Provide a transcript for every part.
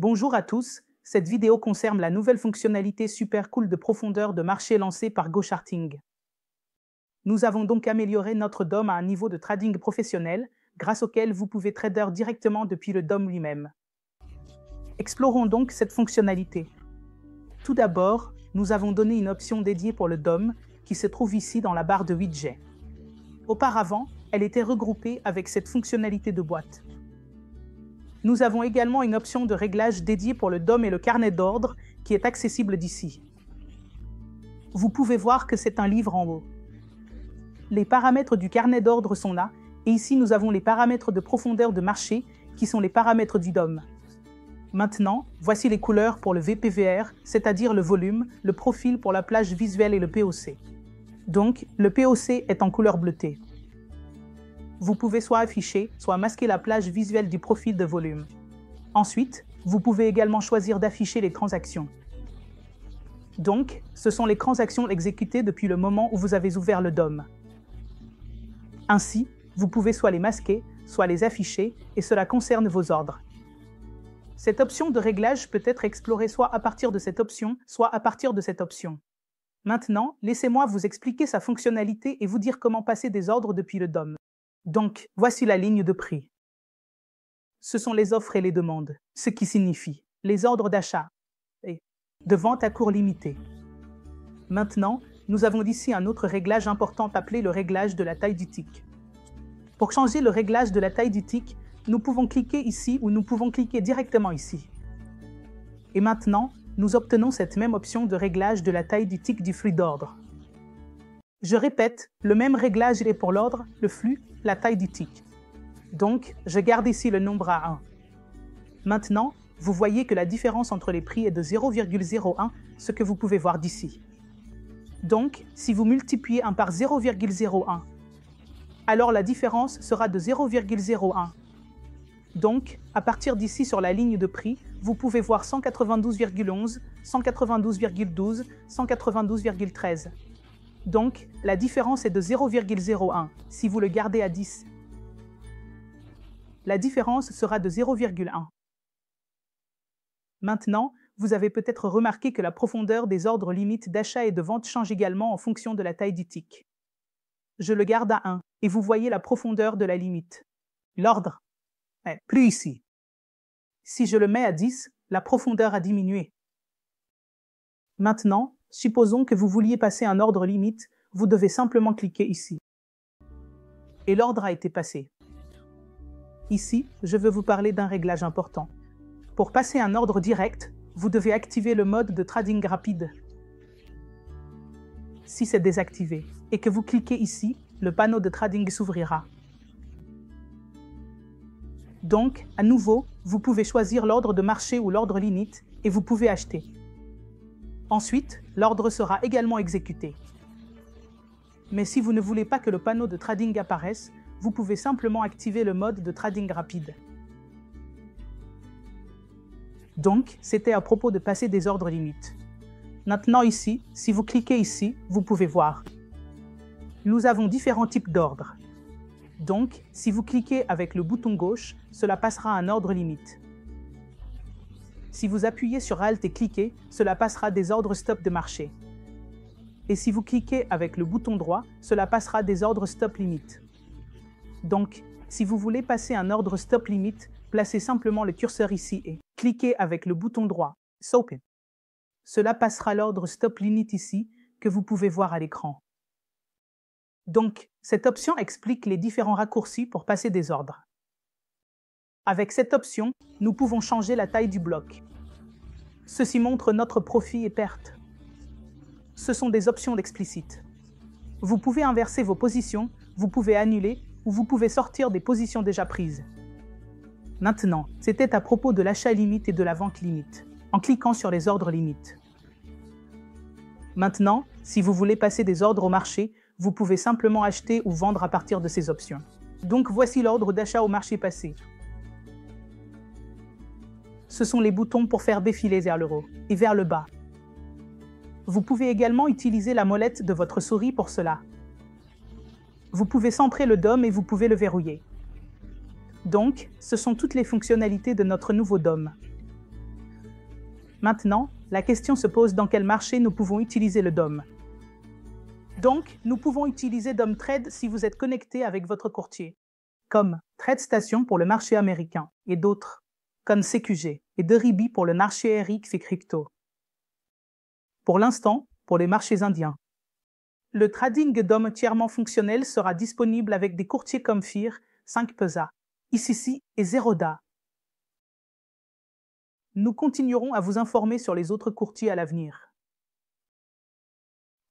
Bonjour à tous, cette vidéo concerne la nouvelle fonctionnalité super cool de profondeur de marché lancée par GoCharting. Nous avons donc amélioré notre DOM à un niveau de trading professionnel, grâce auquel vous pouvez trader directement depuis le DOM lui-même. Explorons donc cette fonctionnalité. Tout d'abord, nous avons donné une option dédiée pour le DOM qui se trouve ici dans la barre de widget. Auparavant, elle était regroupée avec cette fonctionnalité de boîte. Nous avons également une option de réglage dédiée pour le DOM et le carnet d'ordre qui est accessible d'ici. Vous pouvez voir que c'est un livre en haut. Les paramètres du carnet d'ordre sont là, et ici nous avons les paramètres de profondeur de marché qui sont les paramètres du DOM. Maintenant, voici les couleurs pour le VPVR, c'est-à-dire le volume, le profil pour la plage visuelle et le POC. Donc, le POC est en couleur bleutée. Vous pouvez soit afficher, soit masquer la plage visuelle du profil de volume. Ensuite, vous pouvez également choisir d'afficher les transactions. Donc, ce sont les transactions exécutées depuis le moment où vous avez ouvert le DOM. Ainsi, vous pouvez soit les masquer, soit les afficher, et cela concerne vos ordres. Cette option de réglage peut être explorée soit à partir de cette option, soit à partir de cette option. Maintenant, laissez-moi vous expliquer sa fonctionnalité et vous dire comment passer des ordres depuis le DOM. Donc, voici la ligne de prix. Ce sont les offres et les demandes, ce qui signifie les ordres d'achat et de vente à court limité. Maintenant, nous avons ici un autre réglage important appelé le réglage de la taille du tick. Pour changer le réglage de la taille du tick, nous pouvons cliquer ici ou nous pouvons cliquer directement ici. Et maintenant, nous obtenons cette même option de réglage de la taille du tick du flux d'ordre. Je répète, le même réglage est pour l'ordre, le flux, la taille du tick. Donc, je garde ici le nombre à 1. Maintenant, vous voyez que la différence entre les prix est de 0,01, ce que vous pouvez voir d'ici. Donc, si vous multipliez 1 par 0,01, alors la différence sera de 0,01. Donc, à partir d'ici sur la ligne de prix, vous pouvez voir 192,11, 192,12, 192,13. Donc, la différence est de 0,01. Si vous le gardez à 10, la différence sera de 0,1. Maintenant, vous avez peut-être remarqué que la profondeur des ordres limites d'achat et de vente change également en fonction de la taille du tick. Je le garde à 1, et vous voyez la profondeur de la limite. L'ordre est plus ici. Si je le mets à 10, la profondeur a diminué. Maintenant, supposons que vous vouliez passer un ordre limite, vous devez simplement cliquer ici. Et l'ordre a été passé. Ici, je veux vous parler d'un réglage important. Pour passer un ordre direct, vous devez activer le mode de trading rapide. Si c'est désactivé et que vous cliquez ici, le panneau de trading s'ouvrira. Donc, à nouveau, vous pouvez choisir l'ordre de marché ou l'ordre limite et vous pouvez acheter. Ensuite, l'ordre sera également exécuté. Mais si vous ne voulez pas que le panneau de trading apparaisse, vous pouvez simplement activer le mode de trading rapide. Donc, c'était à propos de passer des ordres limites. Maintenant ici, si vous cliquez ici, vous pouvez voir. Nous avons différents types d'ordres. Donc, si vous cliquez avec le bouton gauche, cela passera à un ordre limite. Si vous appuyez sur Alt et cliquez, cela passera des ordres stop de marché. Et si vous cliquez avec le bouton droit, cela passera des ordres stop limite. Donc, si vous voulez passer un ordre stop limite, placez simplement le curseur ici et cliquez avec le bouton droit, Stop. Cela passera l'ordre stop limite ici, que vous pouvez voir à l'écran. Donc, cette option explique les différents raccourcis pour passer des ordres. Avec cette option, nous pouvons changer la taille du bloc. Ceci montre notre profit et perte. Ce sont des options explicites. Vous pouvez inverser vos positions, vous pouvez annuler ou vous pouvez sortir des positions déjà prises. Maintenant, c'était à propos de l'achat limite et de la vente limite, en cliquant sur les ordres limites. Maintenant, si vous voulez passer des ordres au marché, vous pouvez simplement acheter ou vendre à partir de ces options. Donc voici l'ordre d'achat au marché passé. Ce sont les boutons pour faire défiler vers le haut et vers le bas. Vous pouvez également utiliser la molette de votre souris pour cela. Vous pouvez centrer le DOM et vous pouvez le verrouiller. Donc, ce sont toutes les fonctionnalités de notre nouveau DOM. Maintenant, la question se pose dans quel marché nous pouvons utiliser le DOM. Donc, nous pouvons utiliser DOM Trade si vous êtes connecté avec votre courtier, comme TradeStation pour le marché américain et d'autres, comme CQG et Deribi pour le marché RX et crypto. Pour l'instant, pour les marchés indiens. Le trading DOM entièrement fonctionnel sera disponible avec des courtiers comme FIR, 5pesa, ICC et Zeroda. Nous continuerons à vous informer sur les autres courtiers à l'avenir.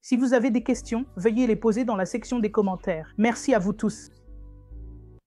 Si vous avez des questions, veuillez les poser dans la section des commentaires. Merci à vous tous.